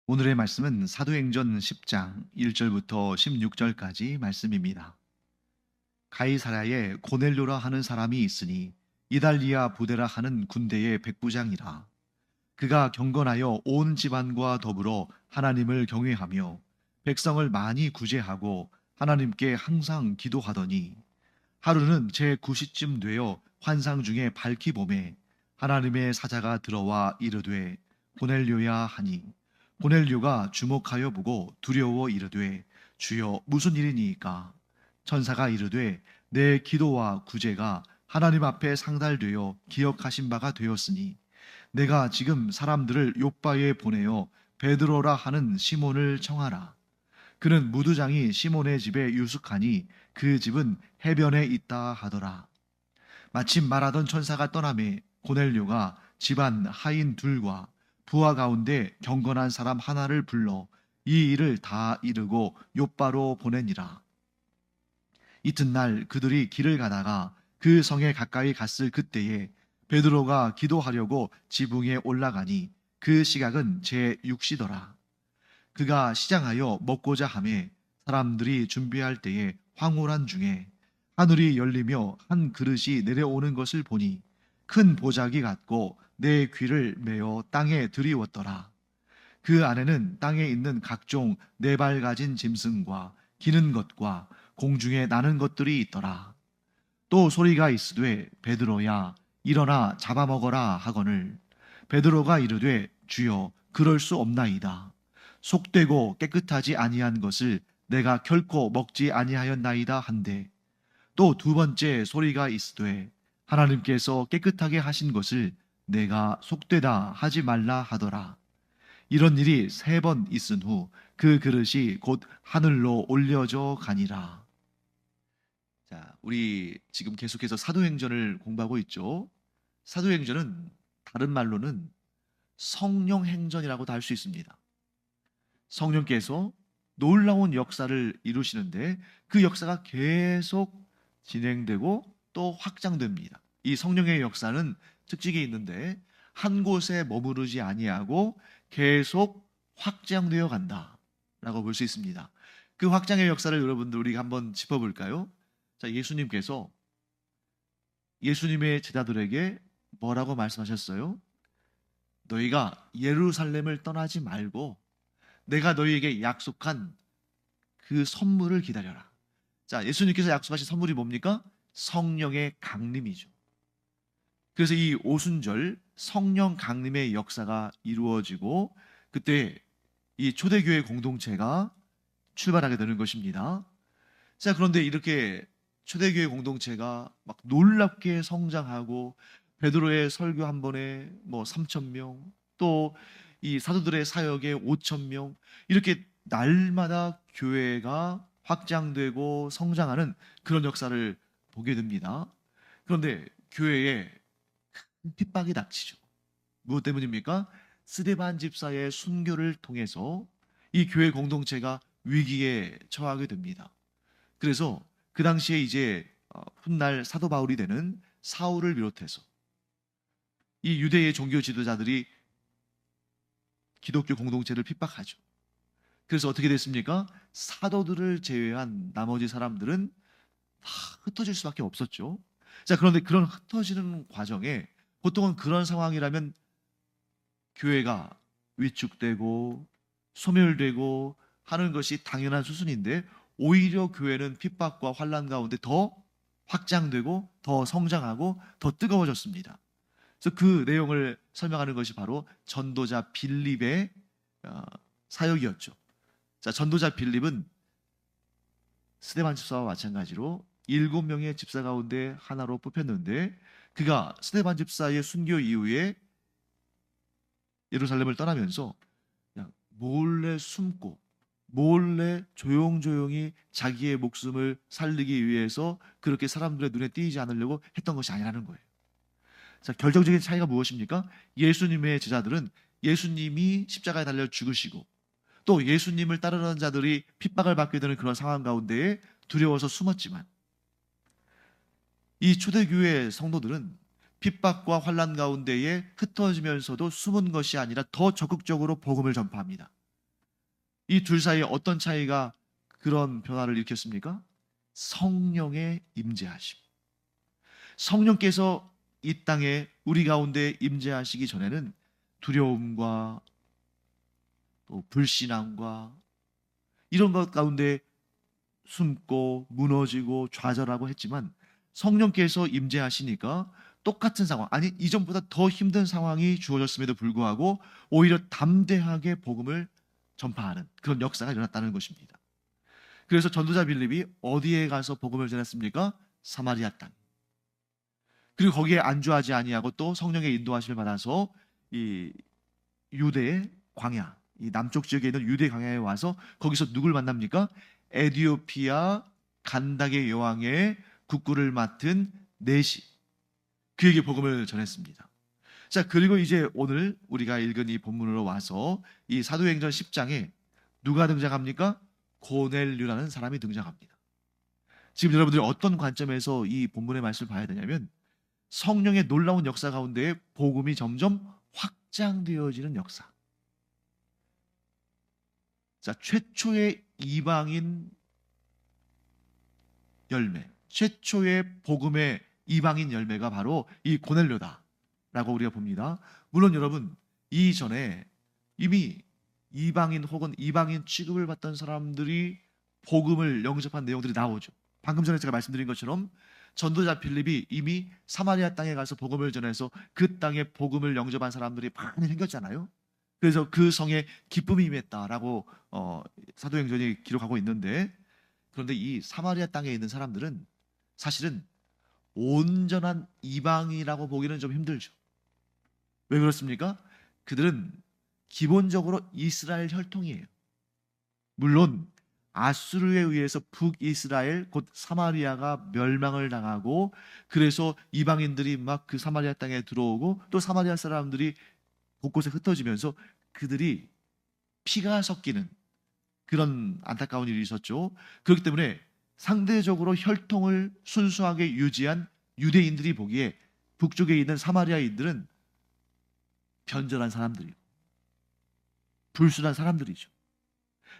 오늘의 말씀은 사도행전 10장 1절부터 16절까지 말씀입니다. 가이사랴에 고넬료라 하는 사람이 있으니 이달리아 부대라 하는 군대의 백부장이라. 그가 경건하여 온 집안과 더불어 하나님을 경외하며 백성을 많이 구제하고 하나님께 항상 기도하더니, 하루는 제9시쯤 되어 환상 중에 밝히 보매 하나님의 사자가 들어와 이르되 고넬료야 하니, 고넬료가 주목하여 보고 두려워 이르되 주여 무슨 일이니이까? 천사가 이르되 내 기도와 구제가 하나님 앞에 상달되어 기억하신 바가 되었으니 내가 지금 사람들을 요바에 보내어 베드로라 하는 시몬을 청하라. 그는 무두장이 시몬의 집에 유숙하니 그 집은 해변에 있다 하더라. 마침 말하던 천사가 떠나매 고넬료가 집안 하인 둘과 부하 가운데 경건한 사람 하나를 불러 이 일을 다 이르고 요바로 보내니라. 이튿날 그들이 길을 가다가 그 성에 가까이 갔을 그때에 베드로가 기도하려고 지붕에 올라가니 그 시각은 제6시더라. 그가 시장하여 먹고자 하매 사람들이 준비할 때에 황홀한 중에 하늘이 열리며 한 그릇이 내려오는 것을 보니 큰 보자기 같고 내 귀를 메어 땅에 들이웠더라. 그 안에는 땅에 있는 각종 네 발 가진 짐승과 기는 것과 공중에 나는 것들이 있더라. 또 소리가 있으되 베드로야 일어나 잡아먹어라 하거늘 베드로가 이르되 주여 그럴 수 없나이다. 속되고 깨끗하지 아니한 것을 내가 결코 먹지 아니하였나이다 한데, 또 두 번째 소리가 있으되 하나님께서 깨끗하게 하신 것을 내가 속되다 하지 말라 하더라. 이런 일이 3번 있은 후 그 그릇이 곧 하늘로 올려져 가니라. 자, 우리 지금 계속해서 사도행전을 공부하고 있죠. 사도행전은 다른 말로는 성령행전이라고도 할 수 있습니다. 성령께서 놀라운 역사를 이루시는데 그 역사가 계속 진행되고 또 확장됩니다. 이 성령의 역사는 특징이 있는데 한 곳에 머무르지 아니하고 계속 확장되어 간다라고 볼 수 있습니다. 그 확장의 역사를 여러분들 우리가 한번 짚어볼까요? 자, 예수님께서 예수님의 제자들에게 뭐라고 말씀하셨어요? 너희가 예루살렘을 떠나지 말고 내가 너희에게 약속한 그 선물을 기다려라. 자, 예수님께서 약속하신 선물이 뭡니까? 성령의 강림이죠. 그래서 이 오순절 성령 강림의 역사가 이루어지고 그때 이 초대교회 공동체가 출발하게 되는 것입니다. 자, 그런데 이렇게 초대교회 공동체가 막 놀랍게 성장하고 베드로의 설교 한 번에 뭐 3천 명, 또 이 사도들의 사역에 5천 명, 이렇게 날마다 교회가 확장되고 성장하는 그런 역사를 보게 됩니다. 그런데 교회에 큰 핍박이 닥치죠. 무엇 때문입니까? 스데반 집사의 순교를 통해서 이 교회 공동체가 위기에 처하게 됩니다. 그래서 그 당시에 이제 훗날 사도 바울이 되는 사울을 비롯해서 이 유대의 종교 지도자들이 기독교 공동체를 핍박하죠. 그래서 어떻게 됐습니까? 사도들을 제외한 나머지 사람들은 다 흩어질 수밖에 없었죠. 자, 그런데 그런 흩어지는 과정에 보통은 그런 상황이라면 교회가 위축되고 소멸되고 하는 것이 당연한 수순인데, 오히려 교회는 핍박과 환란 가운데 더 확장되고 더 성장하고 더 뜨거워졌습니다. 그래서 그 내용을 설명하는 것이 바로 전도자 빌립의 어, 사역이었죠. 자, 전도자 빌립은 스데반 집사와 마찬가지로 7명의 집사 가운데 하나로 뽑혔는데, 그가 스데반 집사의 순교 이후에 예루살렘을 떠나면서 그냥 몰래 숨고 몰래 조용조용히 자기의 목숨을 살리기 위해서 그렇게 사람들의 눈에 띄지 않으려고 했던 것이 아니라는 거예요. 자, 결정적인 차이가 무엇입니까? 예수님의 제자들은 예수님이 십자가에 달려 죽으시고 또 예수님을 따르는 자들이 핍박을 받게 되는 그런 상황 가운데에 두려워서 숨었지만, 이 초대교회 성도들은 핍박과 환란 가운데에 흩어지면서도 숨은 것이 아니라 더 적극적으로 복음을 전파합니다. 이 둘 사이에 어떤 차이가 그런 변화를 일으켰습니까? 성령의 임재하심. 성령께서 이 땅에 우리 가운데 임재하시기 전에는 두려움과 또 불신앙과 이런 것 가운데 숨고 무너지고 좌절하고 했지만, 성령께서 임재하시니까 똑같은 상황, 아니 이전보다 더 힘든 상황이 주어졌음에도 불구하고 오히려 담대하게 복음을 전파하는 그런 역사가 일어났다는 것입니다. 그래서 전도자 빌립이 어디에 가서 복음을 전했습니까? 사마리아 땅. 그리고 거기에 안주하지 아니하고 또 성령의 인도하심을 받아서 이 유대의 광야, 이 남쪽 지역에 있는 유대 광야에 와서 거기서 누굴 만납니까? 에디오피아 간닥의 여왕의 국구를 맡은 내시, 그에게 복음을 전했습니다. 자, 그리고 이제 오늘 우리가 읽은 이 본문으로 와서 이 사도행전 10장에 누가 등장합니까? 고넬류라는 사람이 등장합니다. 지금 여러분들이 어떤 관점에서 이 본문의 말씀을 봐야 되냐면, 성령의 놀라운 역사 가운데 복음이 점점 확장되어지는 역사. 자, 최초의 이방인 열매, 최초의 복음의 이방인 열매가 바로 이 고넬료다라고 우리가 봅니다. 물론 여러분, 이전에 이미 이방인 혹은 이방인 취급을 받던 사람들이 복음을 영접한 내용들이 나오죠. 방금 전에 제가 말씀드린 것처럼 전도자 빌립이 이미 사마리아 땅에 가서 복음을 전해서 그 땅에 복음을 영접한 사람들이 많이 생겼잖아요. 그래서 그 성에 기쁨이 임했다라고 사도행전이 기록하고 있는데, 그런데 이 사마리아 땅에 있는 사람들은 사실은 온전한 이방이라고 보기는 좀 힘들죠. 왜 그렇습니까? 그들은 기본적으로 이스라엘 혈통이에요. 물론 아수르에 의해서 북이스라엘 곧 사마리아가 멸망을 당하고, 그래서 이방인들이 막 그 사마리아 땅에 들어오고 또 사마리아 사람들이 곳곳에 흩어지면서 그들이 피가 섞이는 그런 안타까운 일이 있었죠. 그렇기 때문에 상대적으로 혈통을 순수하게 유지한 유대인들이 보기에 북쪽에 있는 사마리아인들은 변절한 사람들이고 불순한 사람들이죠.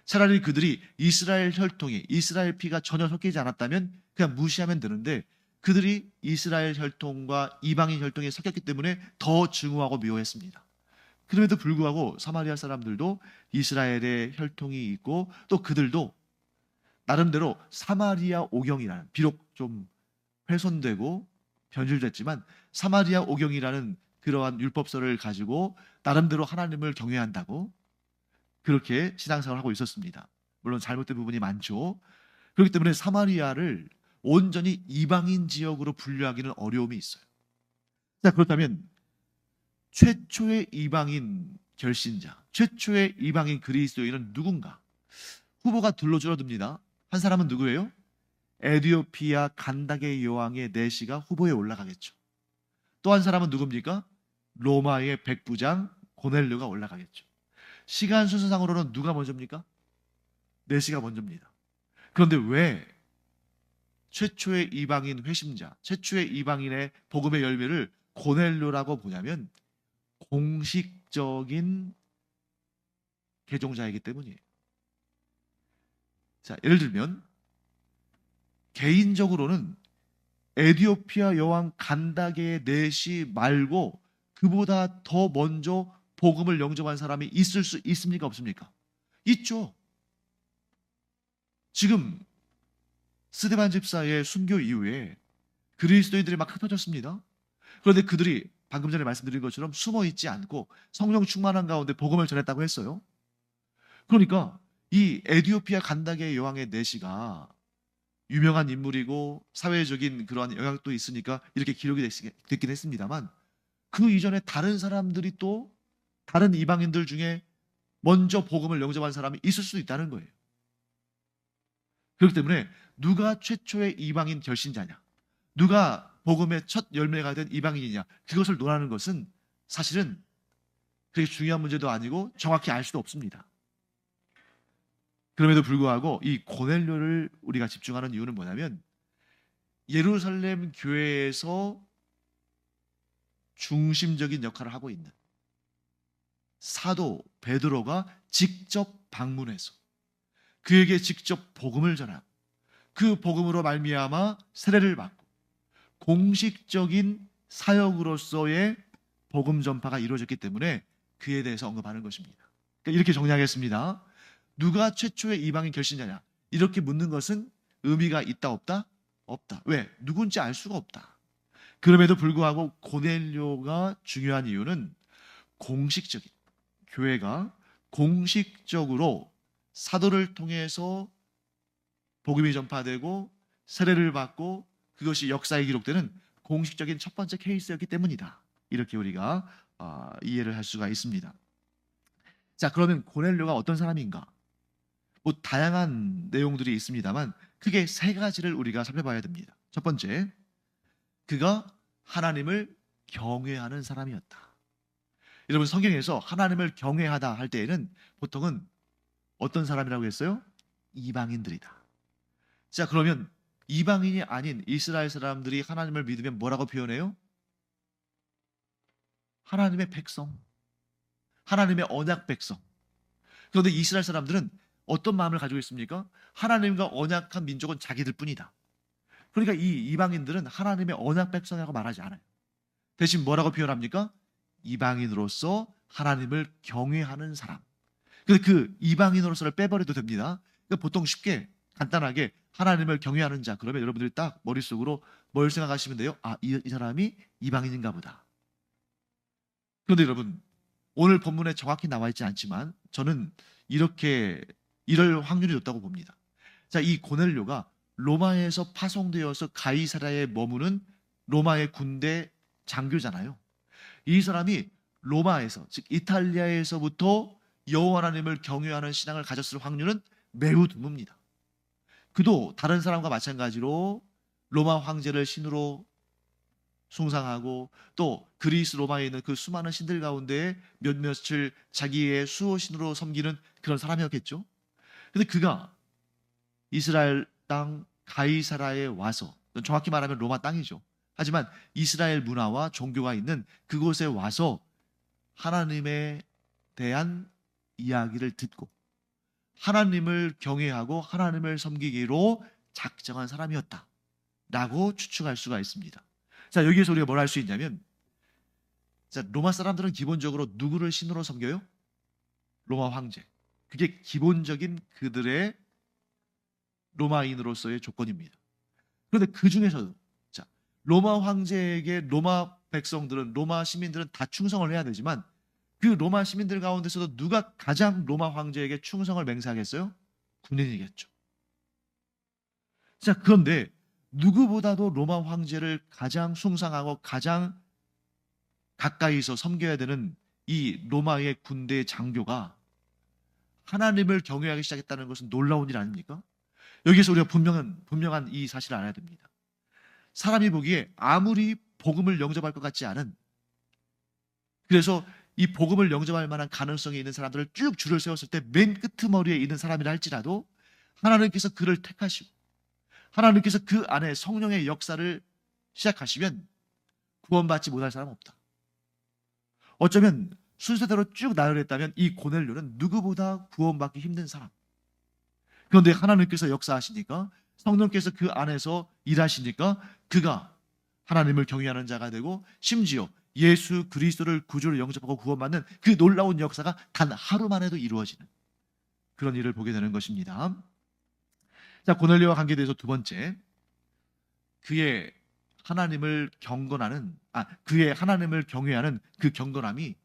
차라리 그들이 이스라엘 혈통이, 이스라엘 피가 전혀 섞이지 않았다면 그냥 무시하면 되는데, 그들이 이스라엘 혈통과 이방인 혈통이 섞였기 때문에 더 증오하고 미워했습니다. 그럼에도 불구하고 사마리아 사람들도 이스라엘의 혈통이 있고 또 그들도 나름대로 사마리아 오경이라는, 비록 좀 훼손되고 변질됐지만 사마리아 오경이라는 그러한 율법서를 가지고 나름대로 하나님을 경외한다고 그렇게 신앙생활을 하고 있었습니다. 물론 잘못된 부분이 많죠. 그렇기 때문에 사마리아를 온전히 이방인 지역으로 분류하기는 어려움이 있어요. 자, 그렇다면 최초의 이방인 결신자, 최초의 이방인 그리스도인은 누군가? 후보가 둘로 줄어듭니다. 한 사람은 누구예요? 에디오피아 간닥의 여왕의 내시가 후보에 올라가겠죠. 또 한 사람은 누굽니까? 로마의 백부장 고넬료가 올라가겠죠. 시간 순서상으로는 누가 먼저입니까? 내시가 먼저입니다. 그런데 왜 최초의 이방인 회심자, 최초의 이방인의 복음의 열매를 고넬료라고 보냐면 공식적인 개종자이기 때문이에요. 자, 예를 들면 개인적으로는 에디오피아 여왕 간다게의 내시 말고 그보다 더 먼저 복음을 영접한 사람이 있을 수 있습니까? 없습니까? 있죠. 지금 스데반 집사의 순교 이후에 그리스도인들이 막 흩어졌습니다. 그런데 그들이 방금 전에 말씀드린 것처럼 숨어 있지 않고 성령 충만한 가운데 복음을 전했다고 했어요. 그러니까 이 에디오피아 간다게 여왕의 내시가 유명한 인물이고 사회적인 그러한 영향도 있으니까 이렇게 기록이 됐긴 했습니다만, 그 이전에 다른 사람들이 또 다른 이방인들 중에 먼저 복음을 영접한 사람이 있을 수도 있다는 거예요. 그렇기 때문에 누가 최초의 이방인 결신자냐, 누가 복음의 첫 열매가 된 이방인이냐, 그것을 논하는 것은 사실은 그렇게 중요한 문제도 아니고 정확히 알 수도 없습니다. 그럼에도 불구하고 이 고넬료를 우리가 집중하는 이유는 뭐냐면, 예루살렘 교회에서 중심적인 역할을 하고 있는 사도 베드로가 직접 방문해서 그에게 직접 복음을 전하고 그 복음으로 말미암아 세례를 받고 공식적인 사역으로서의 복음 전파가 이루어졌기 때문에 그에 대해서 언급하는 것입니다. 그러니까 이렇게 정리하겠습니다. 누가 최초의 이방인 결신자냐? 이렇게 묻는 것은 의미가 있다 없다? 없다. 왜? 누군지 알 수가 없다. 그럼에도 불구하고 고넬료가 중요한 이유는 공식적인, 교회가 공식적으로 사도를 통해서 복음이 전파되고 세례를 받고 그것이 역사에 기록되는 공식적인 첫 번째 케이스였기 때문이다. 이렇게 우리가 이해를 할 수가 있습니다. 자, 그러면 고넬료가 어떤 사람인가? 뭐 다양한 내용들이 있습니다만 크게 세 가지를 우리가 살펴봐야 됩니다. 첫 번째, 그가 하나님을 경외하는 사람이었다. 여러분, 성경에서 하나님을 경외하다 할 때에는 보통은 어떤 사람이라고 했어요? 이방인들이다. 자, 그러면 이방인이 아닌 이스라엘 사람들이 하나님을 믿으면 뭐라고 표현해요? 하나님의 백성, 하나님의 언약 백성. 그런데 이스라엘 사람들은 어떤 마음을 가지고 있습니까? 하나님과 언약한 민족은 자기들 뿐이다. 그러니까 이 이방인들은 하나님의 언약 백성이라고 말하지 않아요. 대신 뭐라고 표현합니까? 이방인으로서 하나님을 경외하는 사람. 그래서 그 이방인으로서를 빼버려도 됩니다. 그러니까 보통 쉽게 간단하게 하나님을 경외하는 자, 그러면 여러분들이 딱 머릿속으로 뭘 생각하시면 돼요? 이 사람이 이방인인가 보다. 그런데 여러분, 오늘 본문에 정확히 나와 있지 않지만 저는 이럴 확률이 높다고 봅니다. 자, 이 고넬료가 로마에서 파송되어서 가이사랴에 머무는 로마의 군대 장교잖아요. 이 사람이 로마에서, 즉 이탈리아에서부터 여호와 하나님을 경외하는 신앙을 가졌을 확률은 매우 드뭅니다. 그도 다른 사람과 마찬가지로 로마 황제를 신으로 숭상하고 또 그리스 로마에 있는 그 수많은 신들 가운데 몇몇을 자기의 수호신으로 섬기는 그런 사람이었겠죠. 근데 그가 이스라엘 땅 가이사라에 와서, 정확히 말하면 로마 땅이죠. 하지만 이스라엘 문화와 종교가 있는 그곳에 와서 하나님에 대한 이야기를 듣고 하나님을 경외하고 하나님을 섬기기로 작정한 사람이었다라고 추측할 수가 있습니다. 자, 여기에서 우리가 뭘 할 수 있냐면, 자, 로마 사람들은 기본적으로 누구를 신으로 섬겨요? 로마 황제. 그게 기본적인 그들의 로마인으로서의 조건입니다. 그런데 그 중에서도 자, 로마 황제에게 로마 백성들은, 로마 시민들은 다 충성을 해야 되지만 그 로마 시민들 가운데서도 누가 가장 로마 황제에게 충성을 맹세하겠어요? 군인이겠죠. 자, 그런데 누구보다도 로마 황제를 가장 숭상하고 가장 가까이서 섬겨야 되는 이 로마의 군대 장교가 하나님을 경외하기 시작했다는 것은 놀라운 일 아닙니까? 여기서 우리가 분명한 이 사실을 알아야 됩니다. 사람이 보기에 아무리 복음을 영접할 것 같지 않은, 그래서 이 복음을 영접할 만한 가능성이 있는 사람들을 쭉 줄을 세웠을 때 맨 끄트머리에 있는 사람이라 할지라도 하나님께서 그를 택하시고 하나님께서 그 안에 성령의 역사를 시작하시면 구원받지 못할 사람 없다. 어쩌면 순서대로 쭉 나열했다면 이 고넬료는 누구보다 구원받기 힘든 사람. 그런데 하나님께서 역사하시니까, 성령께서 그 안에서 일하시니까 그가 하나님을 경외하는 자가 되고 심지어 예수 그리스도를 구주로 영접하고 구원받는 그 놀라운 역사가 단 하루 만에도 이루어지는 그런 일을 보게 되는 것입니다. 자, 고넬료와 관계돼서 두 번째, 그의 하나님을 경외하는 그 경건함이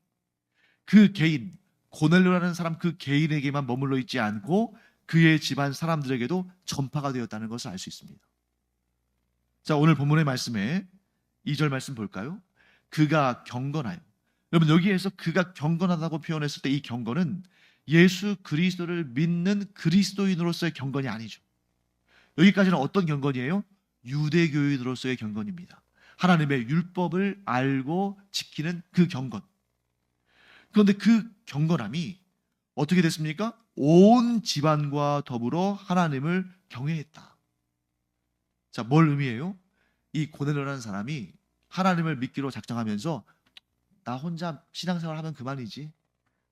그 개인, 고넬료라는 사람 그 개인에게만 머물러 있지 않고 그의 집안 사람들에게도 전파가 되었다는 것을 알 수 있습니다. 자, 오늘 본문의 말씀에 2절 말씀 볼까요? 그가 경건하여. 여러분, 여기에서 그가 경건하다고 표현했을 때 이 경건은 예수 그리스도를 믿는 그리스도인으로서의 경건이 아니죠. 여기까지는 어떤 경건이에요? 유대교인으로서의 경건입니다. 하나님의 율법을 알고 지키는 그 경건. 그런데 그 경건함이 어떻게 됐습니까? 온 집안과 더불어 하나님을 경외했다. 자, 뭘 의미해요? 이 고넬료라는 사람이 하나님을 믿기로 작정하면서 나 혼자 신앙생활 하면 그만이지,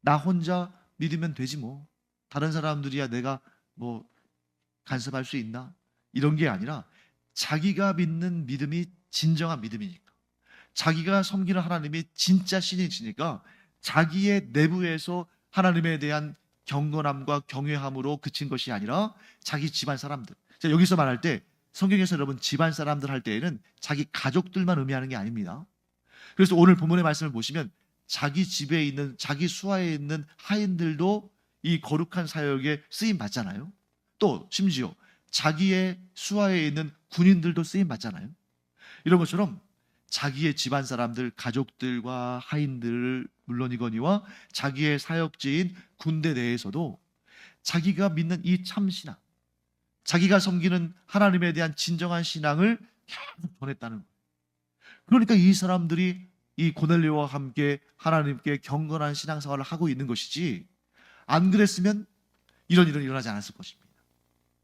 나 혼자 믿으면 되지 뭐, 다른 사람들이야 내가 뭐 간섭할 수 있나? 이런 게 아니라 자기가 믿는 믿음이 진정한 믿음이니까, 자기가 섬기는 하나님이 진짜 신이시니까 자기의 내부에서 하나님에 대한 경건함과 경외함으로 그친 것이 아니라 자기 집안 사람들. 자, 여기서 말할 때 성경에서 여러분 집안 사람들 할 때에는 자기 가족들만 의미하는 게 아닙니다. 그래서 오늘 본문의 말씀을 보시면 자기 집에 있는, 자기 수하에 있는 하인들도 이 거룩한 사역에 쓰임 받잖아요. 또 심지어 자기의 수하에 있는 군인들도 쓰임 받잖아요. 이런 것처럼 자기의 집안 사람들, 가족들과 하인들 물론이거니와 자기의 사역지인 군대 내에서도 자기가 믿는 이 참신앙, 자기가 섬기는 하나님에 대한 진정한 신앙을 계속 전했다는 거예요. 그러니까 이 사람들이 이 고넬료와 함께 하나님께 경건한 신앙생활을 하고 있는 것이지, 안 그랬으면 이런 일은 일어나지 않았을 것입니다.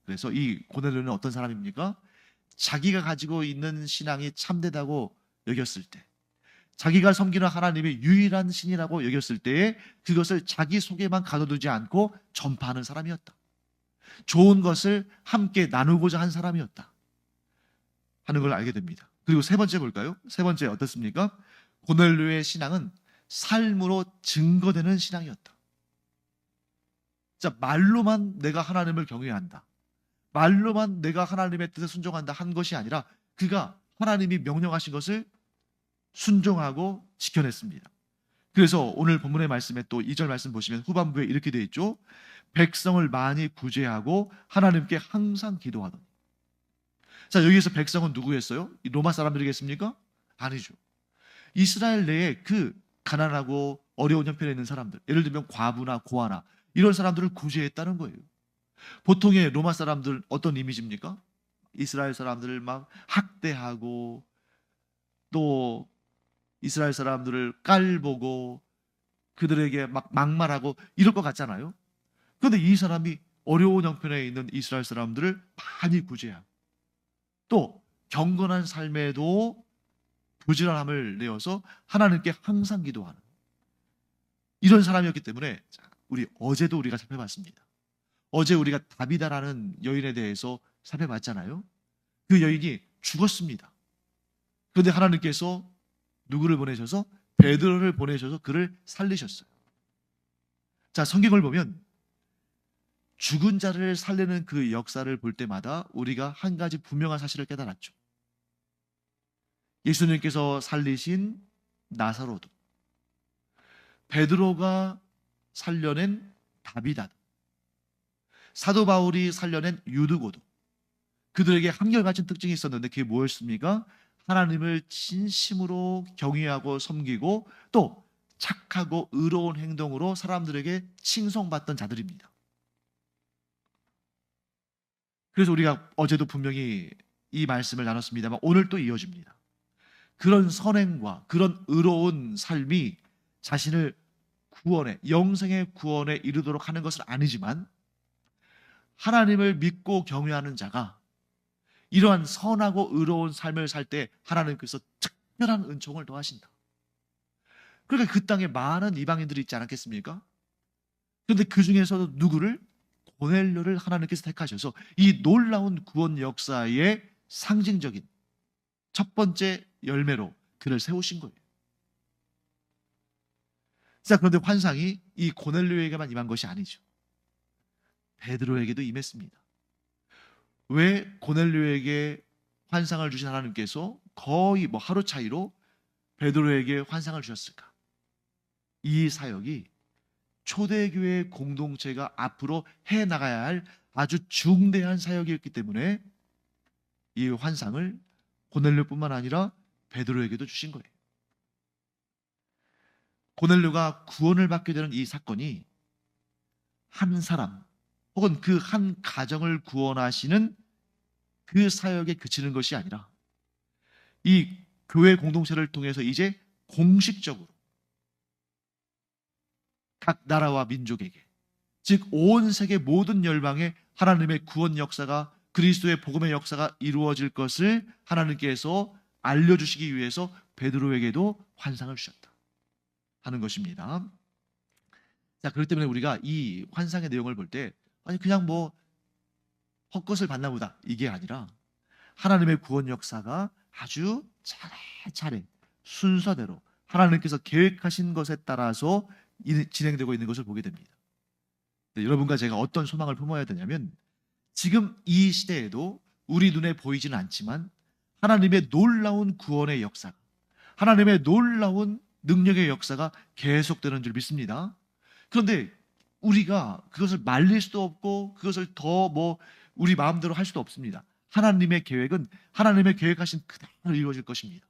그래서 이 고넬료는 어떤 사람입니까? 자기가 가지고 있는 신앙이 참되다고 여겼을 때, 자기가 섬기는 하나님이 유일한 신이라고 여겼을 때에 그것을 자기 속에만 가둬두지 않고 전파하는 사람이었다. 좋은 것을 함께 나누고자 한 사람이었다 하는 걸 알게 됩니다. 그리고 세 번째 볼까요? 세 번째 어떻습니까? 고넬료의 신앙은 삶으로 증거되는 신앙이었다. 자, 말로만 내가 하나님을 경외한다, 말로만 내가 하나님의 뜻에 순종한다 한 것이 아니라 그가 하나님이 명령하신 것을 순종하고 지켜냈습니다. 그래서 오늘 본문의 말씀에 또 2절 말씀 보시면 후반부에 이렇게 되어 있죠. 백성을 많이 구제하고 하나님께 항상 기도하더니. 자, 여기에서 백성은 누구였어요? 로마 사람들이겠습니까? 아니죠. 이스라엘 내에 그 가난하고 어려운 형편에 있는 사람들, 예를 들면 과부나 고아나 이런 사람들을 구제했다는 거예요. 보통의 로마 사람들 어떤 이미지입니까? 이스라엘 사람들을 막 학대하고 또 이스라엘 사람들을 깔보고 그들에게 막 막말하고 이럴 것 같잖아요. 그런데 이 사람이 어려운 형편에 있는 이스라엘 사람들을 많이 구제하고 또 경건한 삶에도 부지런함을 내어서 하나님께 항상 기도하는 이런 사람이었기 때문에, 우리 어제도 우리가 살펴봤습니다. 어제 우리가 다비다라는 여인에 대해서 살펴봤잖아요. 그 여인이 죽었습니다. 그런데 하나님께서 누구를 보내셔서? 베드로를 보내셔서 그를 살리셨어요. 자, 성경을 보면 죽은 자를 살리는 그 역사를 볼 때마다 우리가 한 가지 분명한 사실을 깨달았죠. 예수님께서 살리신 나사로도, 베드로가 살려낸 다비다도, 사도 바울이 살려낸 유드고도 그들에게 한결같은 특징이 있었는데 그게 뭐였습니까? 하나님을 진심으로 경외하고 섬기고 또 착하고 의로운 행동으로 사람들에게 칭송받던 자들입니다. 그래서 우리가 어제도 분명히 이 말씀을 나눴습니다만 오늘 또 이어집니다. 그런 선행과 그런 의로운 삶이 자신을 구원에, 영생의 구원에 이르도록 하는 것은 아니지만 하나님을 믿고 경외하는 자가 이러한 선하고 의로운 삶을 살 때 하나님께서 특별한 은총을 더하신다. 그러니까 그 땅에 많은 이방인들이 있지 않았겠습니까? 그런데 그 중에서도 누구를? 고넬료를 하나님께서 택하셔서 이 놀라운 구원 역사의 상징적인 첫 번째 열매로 그를 세우신 거예요. 자, 그런데 환상이 이 고넬료에게만 임한 것이 아니죠. 베드로에게도 임했습니다. 왜 고넬료에게 환상을 주신 하나님께서 거의 하루 차이로 베드로에게 환상을 주셨을까? 이 사역이 초대교회 공동체가 앞으로 해나가야 할 아주 중대한 사역이었기 때문에 이 환상을 고넬료뿐만 아니라 베드로에게도 주신 거예요. 고넬료가 구원을 받게 되는 이 사건이 한 사람 혹은 그 한 가정을 구원하시는 그 사역에 그치는 것이 아니라 이 교회 공동체를 통해서 이제 공식적으로 각 나라와 민족에게, 즉 온 세계 모든 열방에 하나님의 구원 역사가, 그리스도의 복음의 역사가 이루어질 것을 하나님께서 알려주시기 위해서 베드로에게도 환상을 주셨다 하는 것입니다. 자, 그렇기 때문에 우리가 이 환상의 내용을 볼 때 아니 그냥 헛것을 봤나 보다 이게 아니라 하나님의 구원 역사가 아주 차례차례 순서대로 하나님께서 계획하신 것에 따라서 진행되고 있는 것을 보게 됩니다. 여러분과 제가 어떤 소망을 품어야 되냐면 지금 이 시대에도 우리 눈에 보이지는 않지만 하나님의 놀라운 구원의 역사가, 하나님의 놀라운 능력의 역사가 계속되는 줄 믿습니다. 그런데 우리가 그것을 말릴 수도 없고 그것을 더 우리 마음대로 할 수도 없습니다. 하나님의 계획은 하나님의 계획하신 그대로 이루어질 것입니다.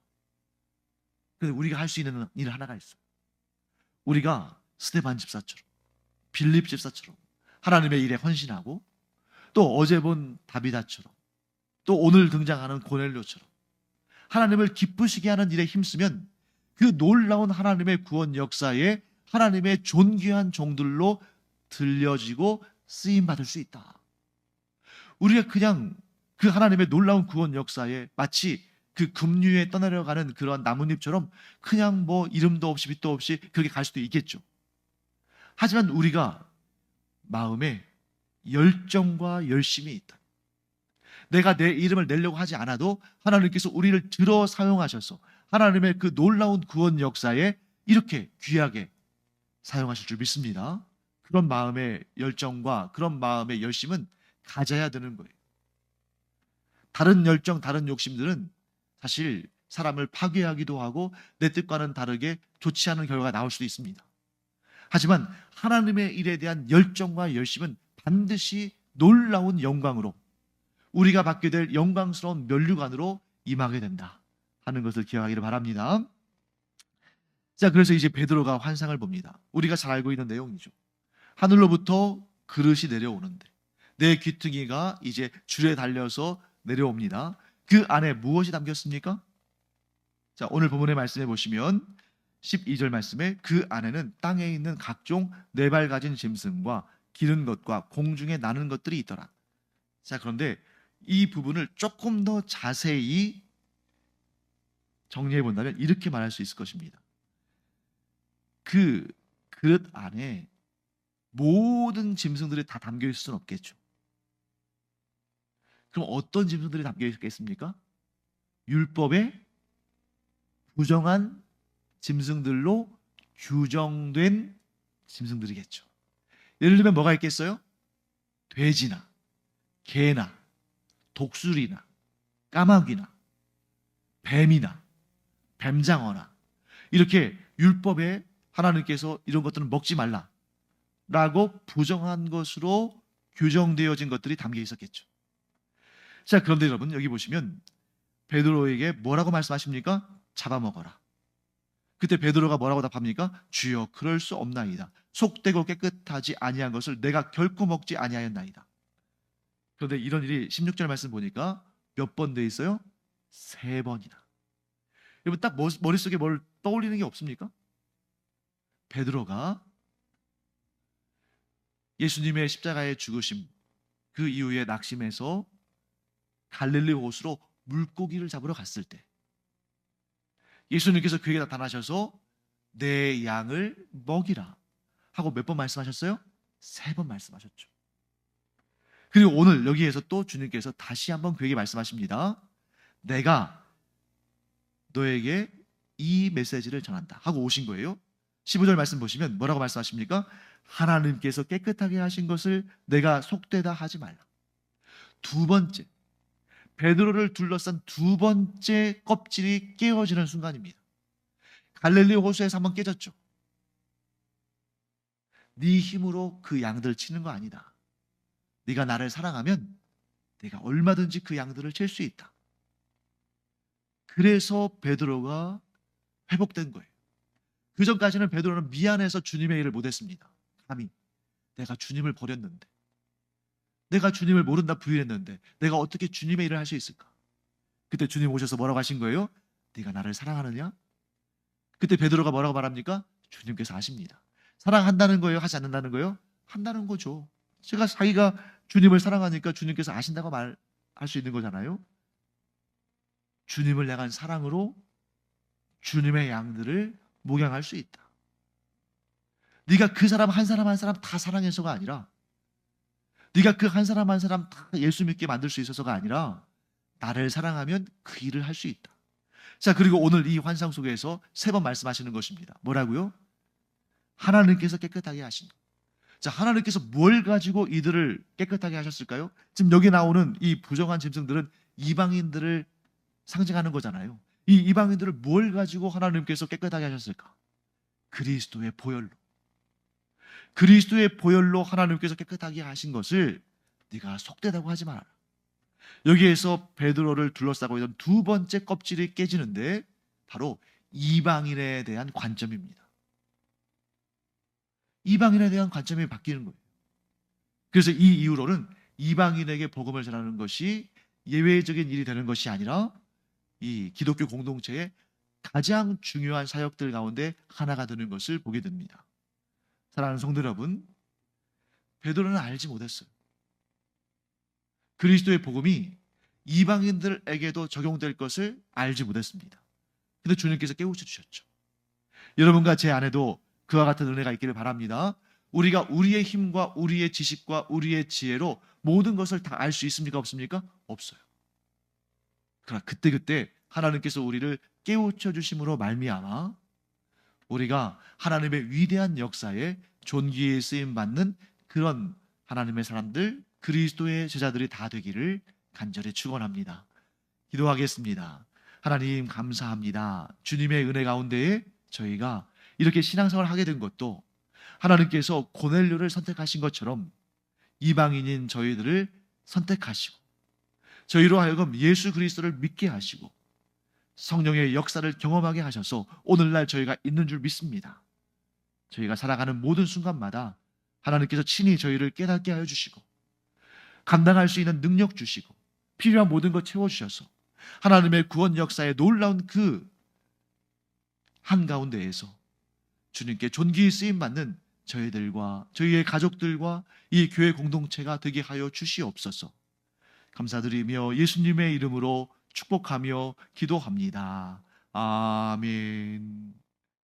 그런데 우리가 할 수 있는 일 하나가 있어요. 우리가 스데반 집사처럼, 빌립 집사처럼 하나님의 일에 헌신하고, 또 어제 본 다비다처럼, 또 오늘 등장하는 고넬료처럼 하나님을 기쁘시게 하는 일에 힘쓰면 그 놀라운 하나님의 구원 역사에 하나님의 존귀한 종들로 들려지고 쓰임받을 수 있다. 우리가 그냥 그 하나님의 놀라운 구원 역사에 마치 그 급류에 떠내려가는 그런 나뭇잎처럼 그냥 이름도 없이 빛도 없이 그렇게 갈 수도 있겠죠. 하지만 우리가 마음에 열정과 열심이 있다. 내가 내 이름을 내려고 하지 않아도 하나님께서 우리를 들어 사용하셔서 하나님의 그 놀라운 구원 역사에 이렇게 귀하게 사용하실 줄 믿습니다. 그런 마음의 열정과 그런 마음의 열심은 가져야 되는 거예요. 다른 열정, 다른 욕심들은 사실 사람을 파괴하기도 하고 내 뜻과는 다르게 좋지 않은 결과가 나올 수도 있습니다. 하지만 하나님의 일에 대한 열정과 열심은 반드시 놀라운 영광으로, 우리가 받게 될 영광스러운 면류관으로 임하게 된다 하는 것을 기억하기를 바랍니다. 자, 그래서 이제 베드로가 환상을 봅니다. 우리가 잘 알고 있는 내용이죠. 하늘로부터 그릇이 내려오는데 내 귀퉁이가 이제 줄에 달려서 내려옵니다. 그 안에 무엇이 담겼습니까? 자, 오늘 본문의 말씀해 보시면 12절 말씀에 그 안에는 땅에 있는 각종 네 발 가진 짐승과 기른 것과 공중에 나는 것들이 있더라. 자, 그런데 이 부분을 조금 더 자세히 정리해 본다면 이렇게 말할 수 있을 것입니다. 그 그릇 안에 모든 짐승들이 다 담겨 있을 수는 없겠죠. 그럼 어떤 짐승들이 담겨 있겠습니까? 율법에 부정한 짐승들로 규정된 짐승들이겠죠. 예를 들면 뭐가 있겠어요? 돼지나 개나 독수리나 까마귀나 뱀이나 뱀장어나 이렇게 율법에 하나님께서 이런 것들은 먹지 말라라고 부정한 것으로 규정되어진 것들이 담겨 있었겠죠. 자, 그런데 여러분 여기 보시면 베드로에게 뭐라고 말씀하십니까? 잡아먹어라. 그때 베드로가 뭐라고 답합니까? 주여, 그럴 수 없나이다. 속되고 깨끗하지 아니한 것을 내가 결코 먹지 아니하였나이다. 그런데 이런 일이 16절 말씀 보니까 몇 번 돼 있어요? 3번이나. 여러분 딱 머릿속에 뭘 떠올리는 게 없습니까? 베드로가 예수님의 십자가의 죽으심, 그 이후에 낙심해서 갈릴리 호수로 물고기를 잡으러 갔을 때 예수님께서 그에게 나타나셔서 내 양을 먹이라 하고 몇 번 말씀하셨어요? 3번 말씀하셨죠. 그리고 오늘 여기에서 또 주님께서 다시 한번 그에게 말씀하십니다. 내가 너에게 이 메시지를 전한다 하고 오신 거예요. 15절 말씀 보시면 뭐라고 말씀하십니까? 하나님께서 깨끗하게 하신 것을 내가 속되다 하지 말라. 두 번째, 베드로를 둘러싼 두 번째 껍질이 깨어지는 순간입니다. 갈릴리 호수에서 한번 깨졌죠. 네 힘으로 그 양들을 치는 거 아니다. 네가 나를 사랑하면 네가 얼마든지 그 양들을 칠 수 있다. 그래서 베드로가 회복된 거예요. 그 전까지는 베드로는 미안해서 주님의 일을 못했습니다. 감히 내가 주님을 버렸는데, 내가 주님을 모른다 부인했는데 내가 어떻게 주님의 일을 할 수 있을까? 그때 주님 오셔서 뭐라고 하신 거예요? 네가 나를 사랑하느냐? 그때 베드로가 뭐라고 말합니까? 주님께서 아십니다. 사랑한다는 거예요? 하지 않는다는 거예요? 한다는 거죠. 제가 자기가 주님을 사랑하니까 주님께서 아신다고 말할 수 있는 거잖아요. 주님을 향한 사랑으로 주님의 양들을 목양할 수 있다. 네가 그 사람 한 사람 한 사람 다 사랑해서가 아니라 네가 그 한 사람 한 사람 다 예수 믿게 만들 수 있어서가 아니라 나를 사랑하면 그 일을 할 수 있다. 자, 그리고 오늘 이 환상 속에서 세 번 말씀하시는 것입니다. 뭐라고요? 하나님께서 깨끗하게 하신다. 자, 하나님께서 뭘 가지고 이들을 깨끗하게 하셨을까요? 지금 여기 나오는 이 부정한 짐승들은 이방인들을 상징하는 거잖아요. 이 이방인들을 뭘 가지고 하나님께서 깨끗하게 하셨을까? 그리스도의 보혈로. 그리스도의 보혈로 하나님께서 깨끗하게 하신 것을 네가 속되다고 하지 마라. 여기에서 베드로를 둘러싸고 있던 두 번째 껍질이 깨지는데 바로 이방인에 대한 관점입니다. 이방인에 대한 관점이 바뀌는 거예요. 그래서 이 이후로는 이방인에게 복음을 전하는 것이 예외적인 일이 되는 것이 아니라 이 기독교 공동체의 가장 중요한 사역들 가운데 하나가 되는 것을 보게 됩니다. 사랑하는 성도 여러분, 베드로는 알지 못했어요. 그리스도의 복음이 이방인들에게도 적용될 것을 알지 못했습니다. 근데 주님께서 깨우쳐 주셨죠. 여러분과 제 안에도 그와 같은 은혜가 있기를 바랍니다. 우리가 우리의 힘과 우리의 지식과 우리의 지혜로 모든 것을 다 알 수 있습니까? 없습니까? 없어요. 그러나 그때그때 하나님께서 우리를 깨우쳐 주심으로 말미암아 우리가 하나님의 위대한 역사에 존귀에 쓰임 받는 그런 하나님의 사람들, 그리스도의 제자들이 다 되기를 간절히 축원합니다. 기도하겠습니다. 하나님 감사합니다. 주님의 은혜 가운데에 저희가 이렇게 신앙생활을 하게 된 것도 하나님께서 고넬료를 선택하신 것처럼 이방인인 저희들을 선택하시고 저희로 하여금 예수 그리스도를 믿게 하시고 성령의 역사를 경험하게 하셔서 오늘날 저희가 있는 줄 믿습니다. 저희가 살아가는 모든 순간마다 하나님께서 친히 저희를 깨닫게 하여 주시고 감당할 수 있는 능력 주시고 필요한 모든 것 채워주셔서 하나님의 구원 역사에 놀라운 그 한가운데에서 주님께 존귀히 쓰임받는 저희들과 저희의 가족들과 이 교회 공동체가 되게 하여 주시옵소서. 감사드리며 예수님의 이름으로 축복하며 기도합니다. 아멘.